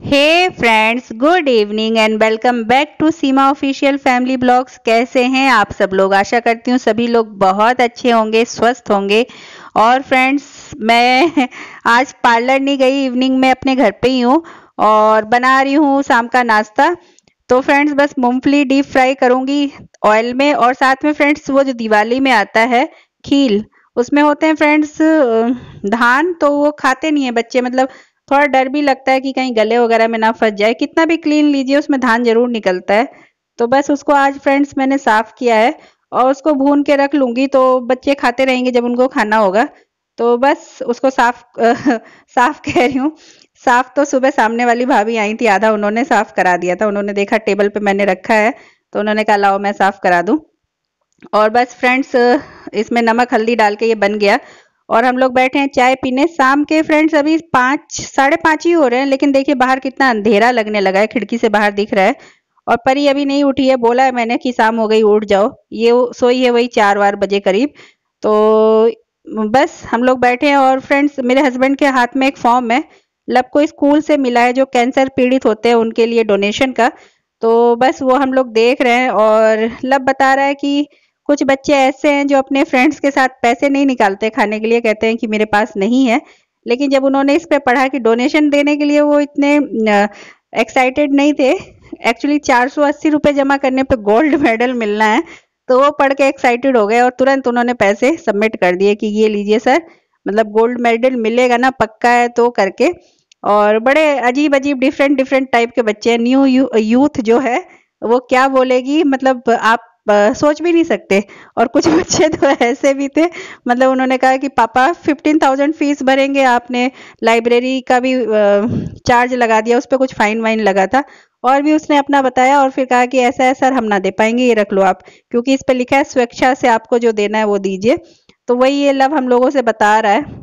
Hey friends, good evening and welcome back to Seema official family blogs. कैसे हैं आप सब लोग? आशा करती हूँ सभी लोग बहुत अच्छे होंगे, स्वस्थ होंगे। और फ्रेंड्स, मैं आज पार्लर नहीं गई, इवनिंग में अपने घर पे ही हूँ और बना रही हूँ शाम का नाश्ता। तो फ्रेंड्स, बस मूंगफली डीप फ्राई करूंगी ऑयल में, और साथ में फ्रेंड्स वो जो दिवाली में आता है खील, उसमें होते हैं फ्रेंड्स धान, तो वो खाते नहीं है बच्चे। मतलब थोड़ा डर भी लगता है कि कहीं गले वगैरह में ना फंस जाए। कितना भी क्लीन लीजिए उसमें धान जरूर निकलता है। तो बस उसको आज फ्रेंड्स मैंने साफ किया है और उसको भून के रख लूंगी, तो बच्चे खाते रहेंगे जब उनको खाना होगा। तो बस उसको साफ साफ कह रही हूँ। साफ तो सुबह सामने वाली भाभी आई थी, आधा उन्होंने साफ करा दिया था। उन्होंने देखा टेबल पे मैंने रखा है तो उन्होंने कहा लाओ मैं साफ करा दूं। और बस फ्रेंड्स, इसमें नमक हल्दी डाल के ये बन गया और हम लोग बैठे हैं चाय पीने। शाम के फ्रेंड्स अभी 5 साढ़े 5 ही हो रहे हैं, लेकिन देखिए बाहर कितना अंधेरा लगने लगा है, खिड़की से बाहर दिख रहा है। और परी अभी नहीं उठी है, बोला है मैंने कि शाम हो गई उठ जाओ। ये सोई है वही 4 बजे करीब। तो बस हम लोग बैठे हैं। और फ्रेंड्स, मेरे हस्बैंड के हाथ में एक फॉर्म है, लब को स्कूल से मिला है, जो कैंसर पीड़ित होते हैं उनके लिए डोनेशन का। तो बस वो हम लोग देख रहे हैं। और लब बता रहा है कि कुछ बच्चे ऐसे हैं जो अपने फ्रेंड्स के साथ पैसे नहीं निकालते खाने के लिए, कहते हैं कि मेरे पास नहीं है। लेकिन जब उन्होंने इस पे पढ़ा कि डोनेशन देने के लिए वो इतने एक्साइटेड नहीं थे। एक्चुअली 480 रुपये जमा करने पे गोल्ड मेडल मिलना है, तो वो पढ़ के एक्साइटेड हो गए और तुरंत उन्होंने पैसे सबमिट कर दिए कि ये लीजिए सर, मतलब गोल्ड मेडल मिलेगा ना, पक्का है तो करके। और बड़े अजीब अजीब डिफरेंट डिफरेंट टाइप के बच्चे हैं। न्यू यूथ जो है वो क्या बोलेगी, मतलब आप सोच भी नहीं सकते। और कुछ बच्चे तो ऐसे भी थे, मतलब उन्होंने कहा कि पापा 15,000 फीस भरेंगे, आपने लाइब्रेरी का भी चार्ज लगा दिया, उस पर कुछ फाइन वाइन लगा था। और भी उसने अपना बताया और फिर कहा कि ऐसा है सर, हम ना दे पाएंगे, ये रख लो आप, क्योंकि इस पे लिखा है स्वेच्छा से आपको जो देना है वो दीजिए। तो वही ये लव हम लोगों से बता रहा है।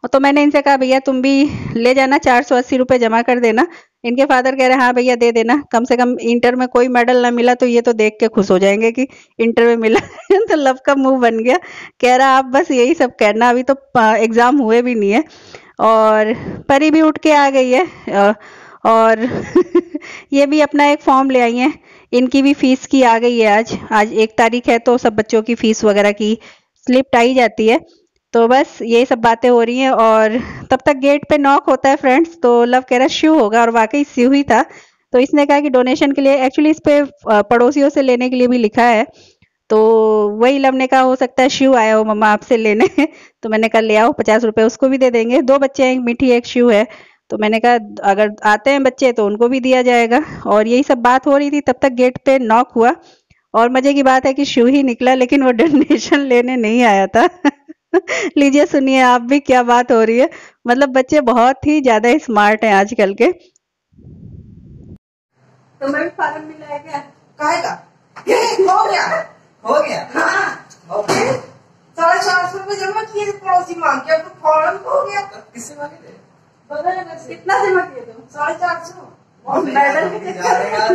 और तो मैंने इनसे कहा भैया तुम भी ले जाना, 480 रुपये जमा कर देना। इनके फादर कह रहे हैं हाँ भैया दे देना, कम से कम इंटर में कोई मेडल ना मिला तो ये तो देख के खुश हो जाएंगे कि इंटर में मिला। तो लव का मुंह बन गया, कह रहा आप बस यही सब कहना, अभी तो एग्जाम हुए भी नहीं है। और परी भी उठ के आ गई है। और ये भी अपना एक फॉर्म ले आई है। इनकी भी फीस की आ गई है। आज आज 1 तारीख है, तो सब बच्चों की फीस वगैरह की स्लिप आई जाती है। तो बस ये सब बातें हो रही हैं। और तब तक गेट पे नॉक होता है फ्रेंड्स, तो लव कह रहा शिव होगा, और वाकई शिव ही था। तो इसने कहा कि डोनेशन के लिए, एक्चुअली इस पे पड़ोसियों से लेने के लिए भी लिखा है। तो वही लव ने कहा हो सकता है शिव आया हो मम्मा आपसे लेने। तो मैंने कहा ले आओ, 50 रुपए उसको भी दे देंगे। 2 बच्चे हैं, एक मीठी एक शिव है। तो मैंने कहा अगर आते हैं बच्चे तो उनको भी दिया जाएगा। और यही सब बात हो रही थी, तब तक गेट पे नॉक हुआ। और मजे की बात है कि शिव ही निकला, लेकिन वो डोनेशन लेने नहीं आया था। लीजिए सुनिए आप भी क्या बात हो रही है। मतलब बच्चे बहुत ही ज्यादा स्मार्ट हैं आजकल के। तुम्हें भी फॉर्म मिला है क्या? काहे का? ये हो गया। हो गया? हाँ। ओके। 450 जमा किए थे, पड़ोसी मांग के, अब तो फॉर्म हो गया। किससे मांगे थे? बगल में से। कितना जमा किए तुम? 450। मेडल के यार।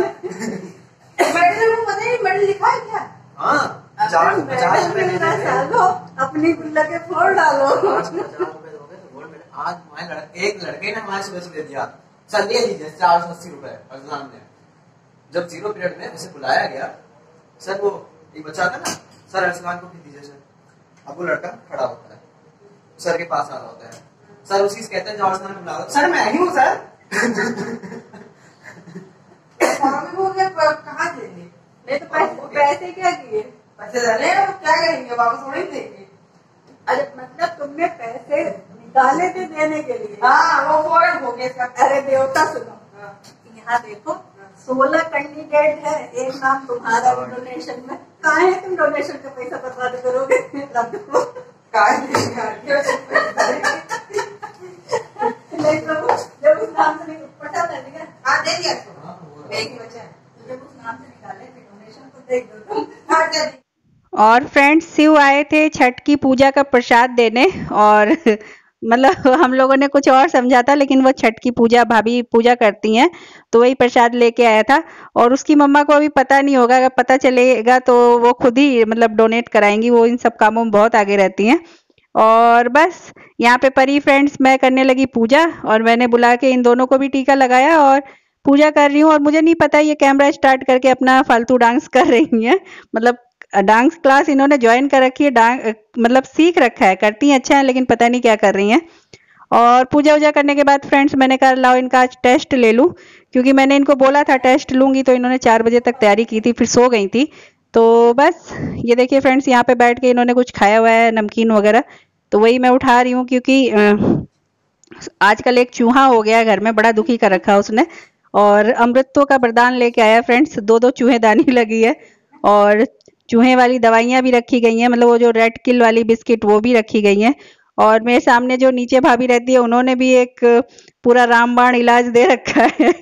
मेडल को पता नहीं, मेडल लिखा है क्या? हाँ। 50 रुपए दे दे। डालो, अपनी गुल्ला के फोड़ डालो। 50 रुपए दोगे तो गोल्ड मेडल। आज हमारे एक लड़के ने हमारे सुबह से दे दिया। सर ले लीजिए 480 रुपए एग्जाम में। जब 0 पीरियड में उसे बुलाया गया, सर वो एक बच्चा था ना, सर अरसलान को भी दीजिए सर। अब वो लड़का खड़ा होता है, सर के पास आ रहा होता है, सर उसी से कहते हैं जाओ अरसलान को बुला दो। सर मैं ही हूँ सर। हो गया, कहाँ देंगे? नहीं तो पैसे क्या किए? पैसे डाले और क्या करेंगे, वापस थोड़ी देंगे। अरे मतलब तुमने पैसे निकाले थे देने के लिए? हाँ, वो फौरन हो गया इसका। अरे देवता सुनो, यहाँ देखो 16 कैंडिडेट है, एक नाम तुम्हारा डोनेशन में। कहाँ है तुम डोनेशन का पैसा बर्बाद करोगे? नहीं प्रभु, जब उस नाम से पता लगेगा। हाँ दे दिया उसको, एक ही बचा है। जब उस नाम से निकाले डोनेशन तो देख दो तुम। हाँ दे दी। और फ्रेंड्स, शिव आए थे छठ की पूजा का प्रसाद देने। और मतलब हम लोगों ने कुछ और समझा था, लेकिन वो छठ की पूजा भाभी पूजा करती हैं, तो वही प्रसाद लेके आया था। और उसकी मम्मा को अभी पता नहीं होगा, अगर पता चलेगा तो वो खुद ही मतलब डोनेट कराएंगी, वो इन सब कामों में बहुत आगे रहती हैं। और बस यहाँ पे परी फ्रेंड्स मैं करने लगी पूजा, और मैंने बुला के इन दोनों को भी टीका लगाया और पूजा कर रही हूँ। और मुझे नहीं पता ये कैमरा स्टार्ट करके अपना फालतू डांस कर रही हैं। मतलब डांस क्लास इन्होंने ज्वाइन कर रखी है, मतलब सीख रखा है, करती हैं अच्छा है, लेकिन पता नहीं क्या कर रही हैं। और पूजा वूजा करने के बाद फ्रेंड्स मैंने कहा लाओ इनका आज टेस्ट ले लूं, क्योंकि मैंने इनको बोला था टेस्ट लूंगी, तो इन्होंने 4 बजे तक तैयारी की थी, फिर सो गई थी। तो बस ये देखिए फ्रेंड्स, यहाँ पे बैठ के इन्होंने कुछ खाया हुआ है, नमकीन वगैरह, तो वही मैं उठा रही हूँ, क्योंकि आजकल एक चूहा हो गया है घर में, बड़ा दुखी कर रखा है उसने। और अमृतो का वरदान लेके आया फ्रेंड्स, 2-2 चूहेदानी लगी है, और चूहे वाली दवाइयाँ भी रखी गई हैं, मतलब वो जो रेड किल वाली बिस्किट वो भी रखी गई हैं। और मेरे सामने जो नीचे भाभी रहती है उन्होंने भी एक पूरा रामबाण इलाज दे रखा है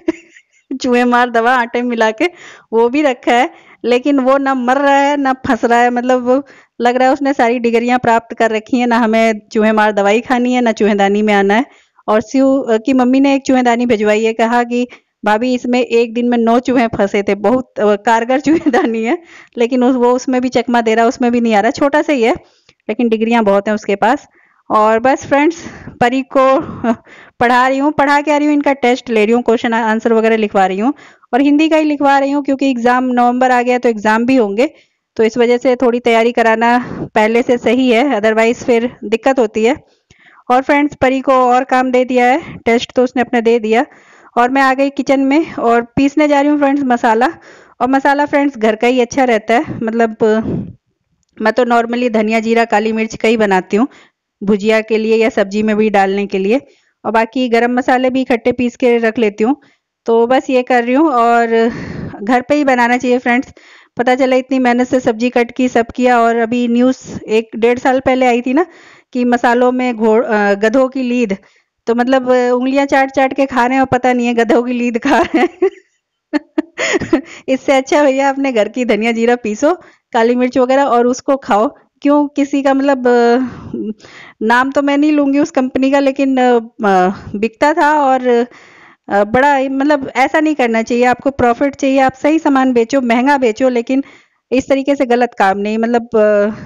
चूहे मार दवा आटे में मिला के वो भी रखा है, लेकिन वो ना मर रहा है ना फंस रहा है। मतलब वो लग रहा है उसने सारी डिग्रियां प्राप्त कर रखी हैं, ना हमें चूहे मार दवाई खानी है ना चूहेदानी में आना है। और शिव की मम्मी ने एक चूहेदानी भिजवाई है, कहा कि भाभी इसमें एक दिन में 9 चूहे फंसे थे, बहुत कारगर चूहेदानी है। लेकिन वो उसमें भी चकमा दे रहा है, उसमें भी नहीं आ रहा, छोटा सा ही है लेकिन डिग्रियां बहुत हैं उसके पास। और बस फ्रेंड्स परी को पढ़ा रही हूँ, पढ़ा के आ रही हूँ, इनका टेस्ट ले रही हूँ, क्वेश्चन आंसर वगैरह लिखवा रही हूँ, और हिंदी का ही लिखवा रही हूँ, क्योंकि एग्जाम नवंबर आ गया तो एग्जाम भी होंगे, तो इस वजह से थोड़ी तैयारी कराना पहले से सही है, अदरवाइज फिर दिक्कत होती है। और फ्रेंड्स परी को और काम दे दिया है, टेस्ट तो उसने अपने दे दिया, और मैं आ गई किचन में और पीसने जा रही हूँ फ्रेंड्स मसाला। और मसाला फ्रेंड्स घर का ही अच्छा रहता है, मतलब मैं तो नॉर्मली धनिया जीरा काली मिर्च का ही बनाती हूँ भुजिया के लिए या सब्जी में भी डालने के लिए, और बाकी गरम मसाले भी इकट्ठे पीस के रख लेती हूँ। तो बस ये कर रही हूँ, और घर पे ही बनाना चाहिए फ्रेंड्स। पता चला इतनी मेहनत से सब्जी कट की, सब किया, और अभी न्यूज़ 1-1.5 साल पहले आई थी ना कि मसालों में गधों की लीद, तो मतलब उंगलियां चाट चाट के खा रहे हैं और पता नहीं है गधों की लीद खा रहे हैं इससे अच्छा भैया अपने घर की धनिया जीरा पीसो, काली मिर्च वगैरह, और उसको खाओ। क्यों किसी का मतलब नाम तो मैं नहीं लूंगी उस कंपनी का, लेकिन बिकता था, और बड़ा मतलब ऐसा नहीं करना चाहिए, आपको प्रॉफिट चाहिए, आप सही सामान बेचो, महंगा बेचो, लेकिन इस तरीके से गलत काम नहीं। मतलब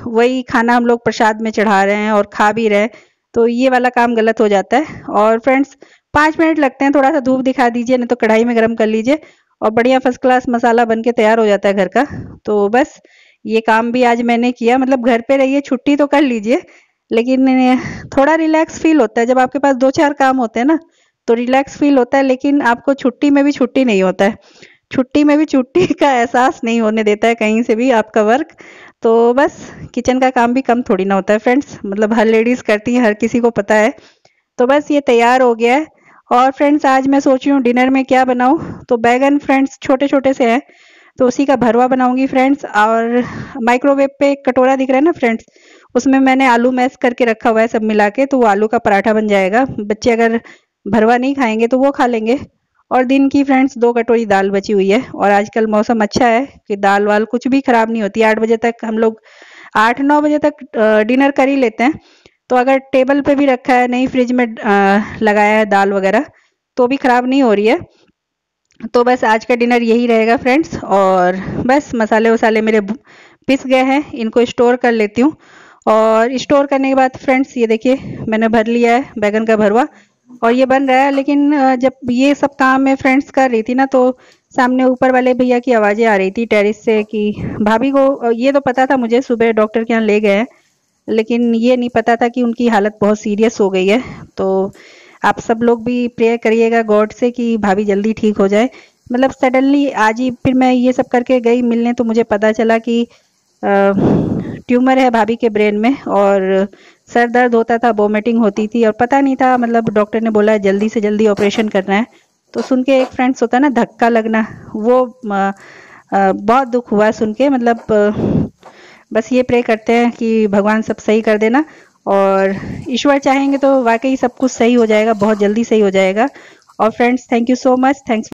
वही खाना हम लोग प्रसाद में चढ़ा रहे हैं और खा भी रहे हैं, तो ये वाला काम गलत हो जाता है। और फ्रेंड्स 5 मिनट लगते हैं, थोड़ा सा धूप दिखा दीजिए, नहीं तो कढ़ाई में गर्म कर लीजिए, और बढ़िया फर्स्ट क्लास मसाला बन के तैयार हो जाता है घर का। तो बस ये काम भी आज मैंने किया। मतलब घर पे रहिए, छुट्टी तो कर लीजिए, लेकिन थोड़ा रिलैक्स फील होता है जब आपके पास 2-4 काम होते हैं ना, तो रिलैक्स फील होता है। लेकिन आपको छुट्टी में भी छुट्टी नहीं होता है, छुट्टी में भी छुट्टी का एहसास नहीं होने देता है कहीं से भी आपका वर्क। तो बस किचन का काम भी कम थोड़ी ना होता है फ्रेंड्स, मतलब हर लेडीज करती है, हर किसी को पता है। तो बस ये तैयार हो गया है। और फ्रेंड्स आज मैं सोच रही हूँ डिनर में क्या बनाऊँ, तो बैगन फ्रेंड्स छोटे छोटे से हैं, तो उसी का भरवा बनाऊंगी फ्रेंड्स। और माइक्रोवेव पे एक कटोरा दिख रहा है ना फ्रेंड्स, उसमें मैंने आलू मैश करके रखा हुआ है सब मिला के, तो वो आलू का पराठा बन जाएगा। बच्चे अगर भरवा नहीं खाएंगे तो वो खा लेंगे। और दिन की फ्रेंड्स 2 कटोरी दाल बची हुई है, और आजकल मौसम अच्छा है कि दाल वाल कुछ भी खराब नहीं होती। 8 बजे तक हम लोग 8-9 बजे तक डिनर कर ही लेते हैं, तो अगर टेबल पे भी रखा है, नहीं फ्रिज में लगाया है दाल वगैरह, तो भी खराब नहीं हो रही है। तो बस आज का डिनर यही रहेगा फ्रेंड्स। और बस मसाले वसाले मेरे पिस गए हैं, इनको स्टोर कर लेती हूँ। और स्टोर करने के बाद फ्रेंड्स ये देखिए मैंने भर लिया है बैगन का भरवा, और ये बन रहा है। लेकिन जब ये सब काम मैं फ्रेंड्स कर रही थी ना, तो सामने ऊपर वाले भैया की आवाज़ें आ रही थी टेरिस से कि भाभी को, ये तो पता था मुझे, सुबह डॉक्टर के यहाँ ले गए हैं, लेकिन ये नहीं पता था कि उनकी हालत बहुत सीरियस हो गई है। तो आप सब लोग भी प्रेयर करिएगा गॉड से कि भाभी जल्दी ठीक हो जाए। मतलब सडनली आज ही फिर मैं ये सब करके गई मिलने, तो मुझे पता चला कि ट्यूमर है भाभी के ब्रेन में, और सर दर्द होता था, वोमिटिंग होती थी, और पता नहीं था, मतलब डॉक्टर ने बोला जल्दी से जल्दी ऑपरेशन करना है। तो सुन के एक फ्रेंड्स होता है ना धक्का लगना, वो बहुत दुख हुआ सुन के। मतलब बस ये प्रे करते हैं कि भगवान सब सही कर देना, और ईश्वर चाहेंगे तो वाकई सब कुछ सही हो जाएगा, बहुत जल्दी सही हो जाएगा। और friends thank you so much, thanks.